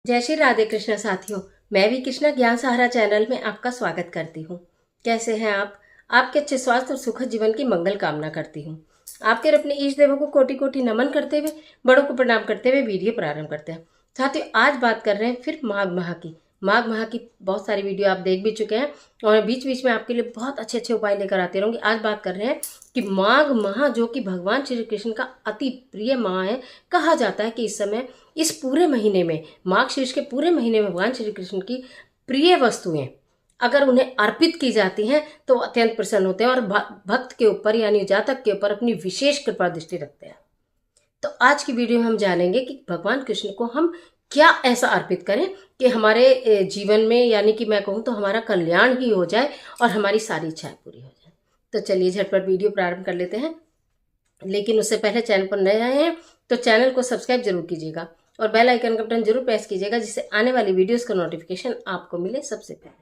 जय श्री राधे कृष्ण साथियों। मैं भी कृष्णा ज्ञान सहारा चैनल में आपका स्वागत करती हूँ। कैसे हैं आप? आपके अच्छे स्वास्थ्य और सुखद जीवन की मंगल कामना करती हूँ। आपके और अपने ईष्ट देवों को कोटि कोटि नमन करते हुए, बड़ों को प्रणाम करते हुए वीडियो प्रारंभ करते हैं। साथियों, आज बात कर रहे हैं फिर माघ माह की। माघ माह की बहुत सारी वीडियो आप देख भी चुके हैं और बीच बीच में आपके लिए बहुत अच्छे अच्छे उपाय लेकर आते रहूंगी। आज बात कर रहे हैं कि माघ माह जो कि भगवान श्री कृष्ण का अति प्रिय माह है। कहा जाता है कि इस समय इस पूरे महीने में, माघ शीर्ष के पूरे महीने में भगवान श्री कृष्ण की प्रिय वस्तुएं अगर उन्हें अर्पित की जाती हैं तो अत्यंत प्रसन्न होते हैं और भक्त के ऊपर यानी जातक के ऊपर अपनी विशेष कृपा दृष्टि रखते हैं। तो आज की वीडियो में हम जानेंगे कि भगवान कृष्ण को हम क्या ऐसा अर्पित करें कि हमारे जीवन में यानी कि मैं कहूँ तो हमारा कल्याण ही हो जाए और हमारी सारी इच्छाएं पूरी हो जाए। तो चलिए झटपट वीडियो प्रारंभ कर लेते हैं। लेकिन उससे पहले चैनल पर नए आए हैं तो चैनल को सब्सक्राइब जरूर कीजिएगा और बेल आइकन का बटन जरूर प्रेस कीजिएगा जिससे आने वाली वीडियोस का नोटिफिकेशन आपको मिले सबसे पहले।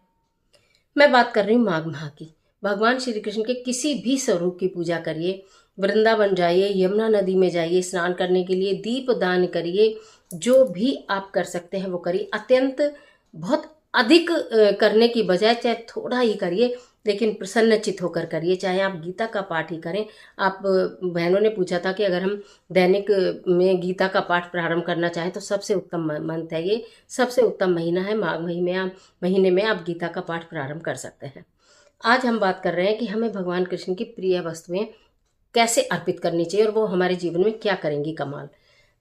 मैं बात कर रही हूँ माघ माह की। भगवान श्री कृष्ण के किसी भी स्वरूप की पूजा करिए, वृंदावन जाइए, यमुना नदी में जाइए स्नान करने के लिए, दीप दान करिए, जो भी आप कर सकते हैं वो करिए। अत्यंत बहुत अधिक करने की बजाय चाहे थोड़ा ही करिए, लेकिन प्रसन्नचित होकर करिए। चाहे आप गीता का पाठ ही करें। आप बहनों ने पूछा था कि अगर हम दैनिक में गीता का पाठ प्रारंभ करना चाहें तो सबसे उत्तम मंथ है ये, सबसे उत्तम महीना है माघ महीने में आप गीता का पाठ प्रारंभ कर सकते हैं। आज हम बात कर रहे हैं कि हमें भगवान कृष्ण की प्रिय वस्तुएं कैसे अर्पित करनी चाहिए और वो हमारे जीवन में क्या करेंगी कमाल।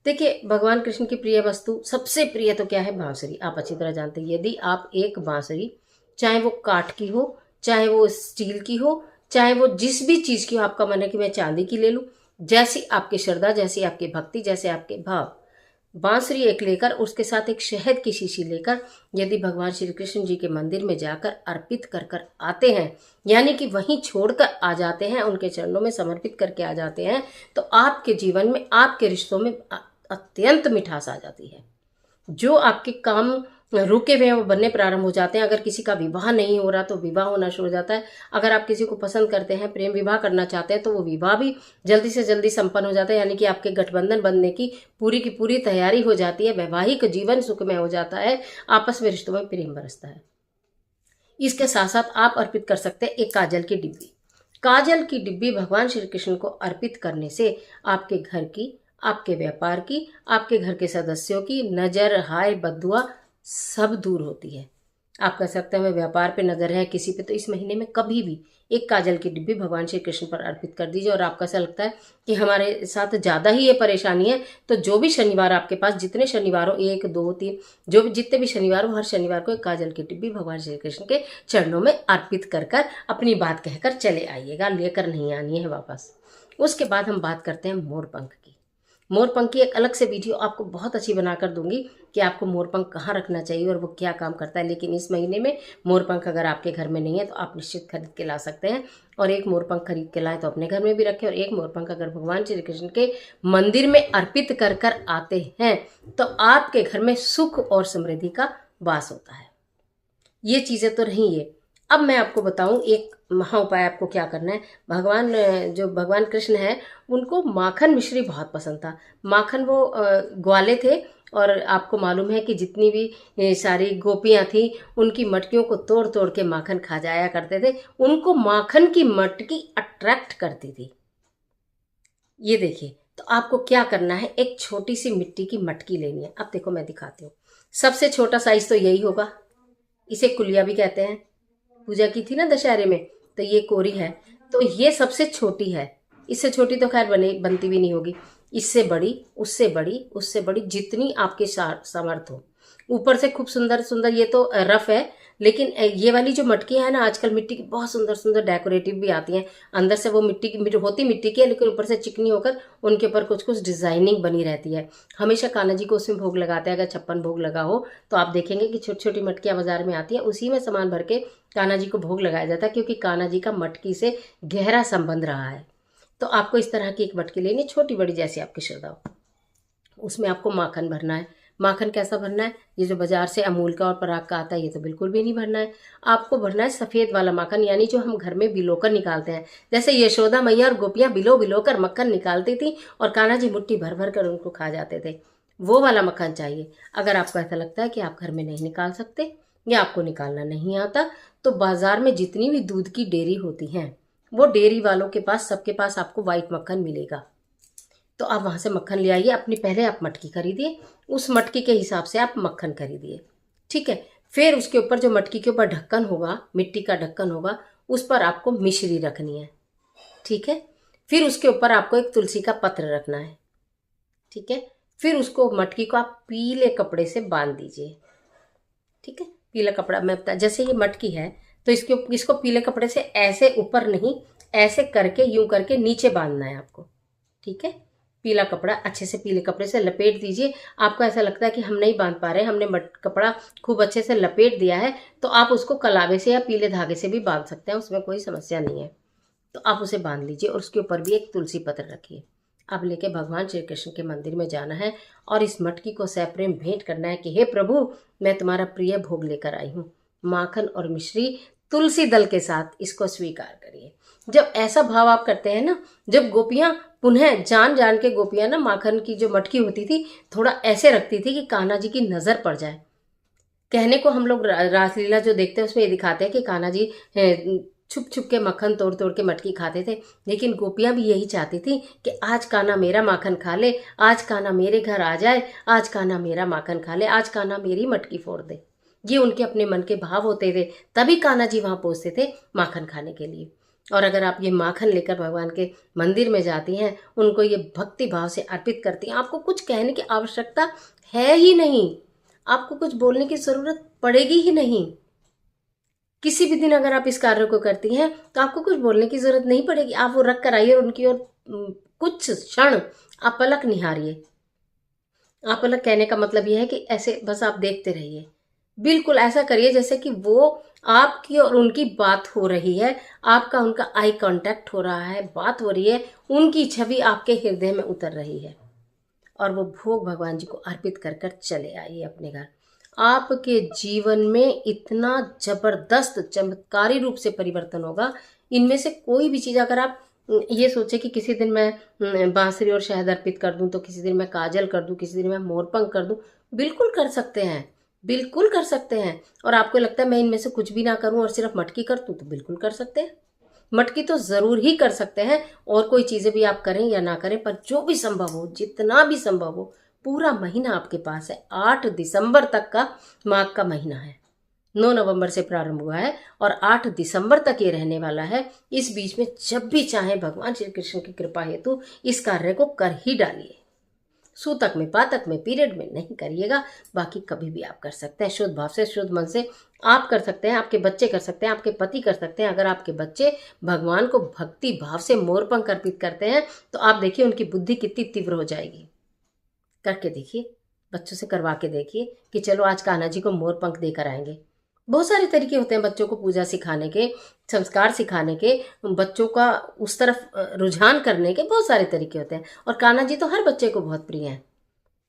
देखिए, भगवान कृष्ण की प्रिय वस्तु सबसे प्रिय तो क्या है? बांसुरी। आप अच्छी तरह जानते हैं। यदि आप एक बांसुरी, चाहे वो काठ की हो, चाहे वो स्टील की हो, चाहे वो जिस भी चीज की हो, आपका मन है कि मैं चांदी की ले लूं, जैसी आपकी श्रद्धा, जैसी आपकी भक्ति, जैसे आपके भाव, बांसुरी एक लेकर उसके साथ एक शहद की शीशी लेकर यदि भगवान श्री कृष्ण जी के मंदिर में जाकर अर्पित कर कर आते हैं, यानी कि वहीं छोड़कर आ जाते हैं, उनके चरणों में समर्पित करके आ जाते हैं, तो आपके जीवन में, आपके रिश्तों में अत्यंत मिठास आ जाती है। जो आपके काम रुके हुए हैं वो बनने प्रारंभ हो जाते हैं। अगर किसी का विवाह नहीं हो रहा तो विवाह होना शुरू हो जाता है। अगर आप किसी को पसंद करते हैं, प्रेम विवाह करना चाहते हैं, तो वो विवाह भी जल्दी से जल्दी संपन्न हो जाता है। यानी कि आपके गठबंधन बनने की पूरी तैयारी हो जाती है। वैवाहिक जीवन सुखमय हो जाता है। आपस में रिश्तों में प्रेम बरसता है। इसके साथ साथ आप अर्पित कर सकते हैं एक काजल की डिब्बी। काजल की डिब्बी भगवान श्री कृष्ण को अर्पित करने से आपके घर की, आपके व्यापार की, आपके घर के सदस्यों की नजर, हाय, बददुआ सब दूर होती है। आप कह सकते हैं व्यापार पे नजर है किसी पे, तो इस महीने में कभी भी एक काजल की डिब्बी भगवान श्री कृष्ण पर अर्पित कर दीजिए। और आपको ऐसा लगता है कि हमारे साथ ज्यादा ही ये परेशानी है, तो जो भी शनिवार आपके पास, जितने शनिवार हो, 1 2 3, जो भी जितने भी शनिवार हो, हर शनिवार को एक काजल की डिब्बी भगवान श्री कृष्ण के चरणों में अर्पित कर कर अपनी बात कहकर चले आइएगा, लेकर नहीं आनी है वापस। उसके बाद हम बात करते हैं मोरपंख की। मोरपंख की एक अलग से वीडियो आपको बहुत अच्छी बनाकर दूंगी कि आपको मोरपंख कहाँ रखना चाहिए और वो क्या काम करता है। लेकिन इस महीने में मोरपंख अगर आपके घर में नहीं है तो आप निश्चित खरीद के ला सकते हैं। और एक मोरपंख खरीद के लाए तो अपने घर में भी रखें। और एक मोरपंख अगर भगवान श्री कृष्ण के मंदिर में अर्पित कर कर आते हैं तो आपके घर में सुख और समृद्धि का वास होता है। ये चीजें तो रही है। अब मैं आपको बताऊं एक महा उपाय आपको क्या करना है। जो भगवान कृष्ण है उनको माखन मिश्री बहुत पसंद था। माखन वो ग्वाले थे और आपको मालूम है कि जितनी भी सारी गोपियां थी उनकी मटकियों को तोड़ तोड़ के माखन खा जाया करते थे। उनको माखन की मटकी अट्रैक्ट करती थी। ये देखिए, तो आपको क्या करना है, एक छोटी सी मिट्टी की मटकी लेनी है। अब देखो मैं दिखाती हूँ। सबसे छोटा साइज तो यही होगा। इसे कुलिया भी कहते हैं। पूजा की थी ना दशहरे में, तो ये कोरी है। तो ये सबसे छोटी है। इससे छोटी तो खैर बनती भी नहीं होगी। इससे बड़ी, उससे बड़ी, उससे बड़ी, जितनी आपके सामर्थ हो। ऊपर से खूब सुंदर सुंदर, ये तो रफ है, लेकिन ये वाली जो मटकी है ना, आजकल मिट्टी की बहुत सुंदर सुंदर डेकोरेटिव भी आती हैं। अंदर से वो मिट्टी की है, लेकिन ऊपर से चिकनी होकर उनके ऊपर कुछ कुछ डिजाइनिंग बनी रहती है। हमेशा कान्हा जी को उसमें भोग लगाते हैं। अगर 56 भोग लगा हो तो आप देखेंगे कि छोटी छोटी मटकियां बाजार में आती हैं, उसी में सामान भर के कान्हा जी को भोग लगाया जाता है, क्योंकि कान्हा जी का मटकी से गहरा संबंध रहा है। तो आपको इस तरह की एक मटकी लेनी, छोटी बड़ी जैसी आपकी श्रद्धा हो। उसमें आपको माखन भरना है। माखन कैसा भरना है? ये जो बाजार से अमूल का और पराग का आता है ये तो बिल्कुल भी नहीं भरना है। आपको भरना है सफेद वाला माखन, यानी जो हम घर में बिलोकर निकालते हैं। जैसे यशोदा मैया और गोपियां बिलो बिलो कर मक्खन निकालती थी और कान्हा जी मुट्ठी भर भर कर उनको खा जाते थे। वो वाला मक्खन चाहिए। अगर आपको ऐसा लगता है कि आप घर में नहीं निकाल सकते या आपको निकालना नहीं आता, तो बाजार में जितनी भी दूध की डेयरी होती हैं, वो डेयरी वालों के पास, सबके पास आपको वाइट मक्खन मिलेगा। तो आप वहाँ से मक्खन ले आइए। अपनी पहले आप मटकी खरीदिए, उस मटकी के हिसाब से आप मक्खन खरीदिए, ठीक है। फिर उसके ऊपर जो मटकी के ऊपर ढक्कन होगा, मिट्टी का ढक्कन होगा, उस पर आपको मिश्री रखनी है, ठीक है। फिर उसके ऊपर आपको एक तुलसी का पत्र रखना है, ठीक है। फिर उसको, मटकी को आप पीले कपड़े से बांध दीजिए, ठीक है। पीला कपड़ा, मैं बता, जैसे ये मटकी है तो इसको पीले कपड़े से ऐसे ऊपर नहीं, ऐसे करके, यूं करके नीचे बांधना है आपको, ठीक है। पीला कपड़ा अच्छे से पीले कपड़े से लपेट दीजिए। आपको ऐसा लगता है कि हम नहीं बांध पा रहे, हमने कपड़ा खूब अच्छे से लपेट दिया है, तो आप उसको कलावे से या पीले धागे से भी बांध सकते हैं, उसमें कोई समस्या नहीं है। तो आप उसे बांध लीजिए और उसके ऊपर भी एक तुलसी पत्र रखिए। अब लेके भगवान श्री कृष्ण के मंदिर में जाना है और इस मटकी को सप्रेम भेंट करना है कि हे प्रभु, मैं तुम्हारा प्रिय भोग लेकर आई हूँ, माखन और मिश्री तुलसी दल के साथ, इसको स्वीकार करिए। जब ऐसा भाव आप करते हैं ना, जब गोपियां पुनः जान जान के गोपियां ना माखन की जो मटकी होती थी थोड़ा ऐसे रखती थी कि कान्हा जी की नजर पड़ जाए। कहने को हम लोग रासलीला जो देखते हैं उसमें ये दिखाते हैं कि कान्हा जी छुप छुप के मक्खन तोड़ तोड़ के मटकी खाते थे, लेकिन गोपियां भी यही चाहती थी कि आज कान्हा मेरा माखन खा ले, आज कान्हा मेरे घर आ जाए, आज कान्हा मेरा माखन खा ले, आज कान्हा मेरी मटकी फोड़ दे। ये उनके अपने मन के भाव होते थे, तभी कान्हा जी वहां पहुंचते थे माखन खाने के लिए। और अगर आप ये माखन लेकर भगवान के मंदिर में जाती हैं, उनको ये भक्ति भाव से अर्पित करती हैं, आपको कुछ कहने की आवश्यकता है ही नहीं, आपको कुछ बोलने की जरूरत पड़ेगी ही नहीं। किसी भी दिन अगर आप इस कार्य को करती हैं तो आपको कुछ बोलने की जरूरत नहीं पड़ेगी। आप वो रख कर आइए और उनकी ओर कुछ क्षण आप पलक निहारिए। आप पलक कहने का मतलब यह है कि ऐसे बस आप देखते रहिए, बिल्कुल ऐसा करिए जैसे कि वो आपकी और उनकी बात हो रही है, आपका उनका आई कांटेक्ट हो रहा है, बात हो रही है, उनकी छवि आपके हृदय में उतर रही है। और वो भोग भगवान जी को अर्पित कर कर चले आइए अपने घर। आपके जीवन में इतना जबरदस्त चमत्कारी रूप से परिवर्तन होगा। इनमें से कोई भी चीज़, अगर आप ये सोचे कि किसी दिन मैं बांसुरी और शहद अर्पित कर दूं, तो किसी दिन मैं काजल कर दूं, किसी दिन मैं मोरपंख कर दूं, बिल्कुल कर सकते हैं, बिल्कुल कर सकते हैं। और आपको लगता है मैं इनमें से कुछ भी ना करूं और सिर्फ मटकी कर दूं, तो बिल्कुल कर सकते हैं। मटकी तो जरूर ही कर सकते हैं, और कोई चीजें भी आप करें या ना करें, पर जो भी संभव हो, जितना भी संभव हो, पूरा महीना आपके पास है। 8 दिसंबर तक का माघ का महीना है, 9 नवंबर से प्रारंभ हुआ है और 8 दिसंबर तक ये रहने वाला है। इस बीच में जब भी चाहे भगवान श्री कृष्ण की कृपा हेतु इस कार्य को कर ही डालिए। सूतक में, पातक में, पीरियड में नहीं करिएगा, बाकी कभी भी आप कर सकते हैं। शुद्ध भाव से, शुद्ध मन से आप कर सकते हैं, आपके बच्चे कर सकते हैं, आपके पति कर सकते हैं। अगर आपके बच्चे भगवान को भक्ति भाव से मोरपंख अर्पित करते हैं तो आप देखिए उनकी बुद्धि कितनी तीव्र हो जाएगी। करके देखिए, बच्चों से करवा के देखिए कि चलो आज कान्हा जी को मोरपंख देकर आएंगे। बहुत सारे तरीके होते हैं बच्चों को पूजा सिखाने के, संस्कार सिखाने के, बच्चों का उस तरफ रुझान करने के बहुत सारे तरीके होते हैं। और कान्हा जी तो हर बच्चे को बहुत प्रिय हैं।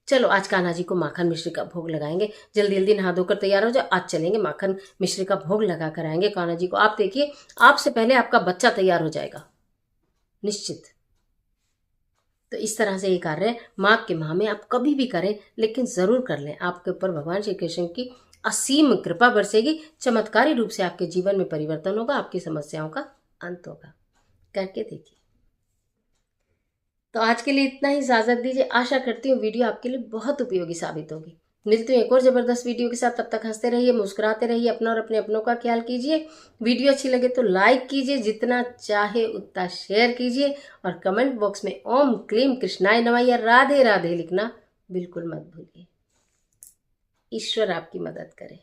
चलो आज कान्हा जी को माखन मिश्री का भोग लगाएंगे। जल्दी जल्दी नहा धोकर तैयार हो जाओ, आज चलेंगे माखन मिश्री का भोग लगा कर आएंगे कान्हा जी को। आप देखिए, आपसे पहले आपका बच्चा तैयार हो जाएगा, निश्चित। तो इस तरह से ये कार्य माघ के माह में आप कभी भी करें, लेकिन जरूर कर लें। आपके ऊपर भगवान श्री कृष्ण की असीम कृपा बरसेगी, चमत्कारी रूप से आपके जीवन में परिवर्तन होगा, आपकी समस्याओं का अंत होगा। करके देखिए। तो आज के लिए इतना ही, इजाजत दीजिए। आशा करती हूँ वीडियो आपके लिए बहुत उपयोगी साबित होगी। मिलती हूँ एक और जबरदस्त वीडियो के साथ, तब तक हंसते रहिए, मुस्कुराते रहिए, अपना और अपने अपनों का ख्याल कीजिए। वीडियो अच्छी लगे तो लाइक कीजिए, जितना चाहे उतना शेयर कीजिए, और कमेंट बॉक्स में ओम क्लीम कृष्णाय नमः या राधे राधे लिखना बिल्कुल मत भूलिए। ईश्वर आपकी मदद करे।